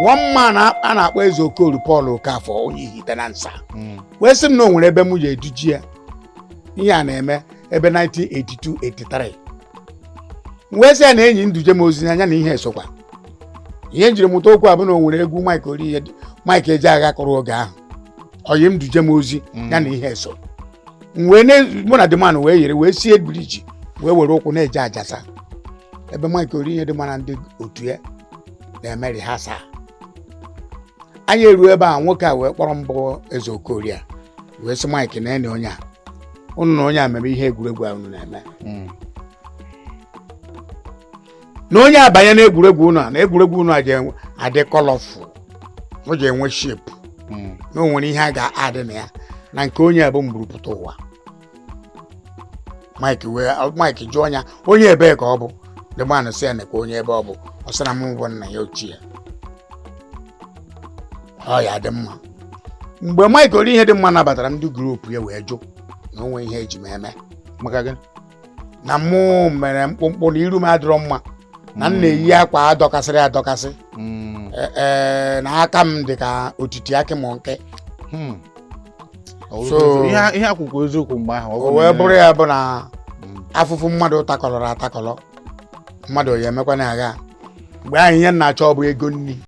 one man a na-akpọ Uwaezuoke Paul Okafor onye ihite na nsa wee sị m na o nwere ebe m ji eduji ya ihe a na-eme ebe 1982-83 wee sị ya na enyi nduje m ozi anya na ihe esokwa ihe njiri mụta okwu abụ na o nwere egwu Mike eji agha kọrọ oge ahụ oyi m duje m ozi ya na ihe eso wee mụ na dịmanụ wee yere wee sie briji wee were ụkwụ na-eje ajasa ebe Mike Orihe dị mana ndị otu ya na-eme rihasa anyị eruo ebe a nwoke a wee kpọrọ mbụ Uwaezuoke a wee sị Mike na enyi onye a unu na onye a mebe ihe egwuregwu a unu na-eme na onye abanye na egwuregwu unu a na egwuregwu unu a adị colorful o ji enwe shape na o nwere ihe a ga-adị na ya na nke onye a bụ mgburupụta ụwa Mike jụọ ya onye ebe ka ọ bụ the man sị ya nekwa onye ebe ọ bụ ọ sị na m bụ nna ya ochie ọ ya dị mma mgbe Mike Orihe dị mma nabatara ndị grupu ya wee jụ na onwe ihe eji m eme maka gị na mụ mere mkpụmkpụ na iru m adịrọ mma na m na-eyi akwa adọkasịrị adọkasị na aka m dị ka otiti akị m nke so ihe akwụkwọ eziokwu mgbe ahụ o wee bụrụ ya bụ na afụfụ mmadụ takọlọrọ atakọlọ mmadụ ya emekwa na agha mgbe ahụ ihe m na-achọ ọ bụ ego nri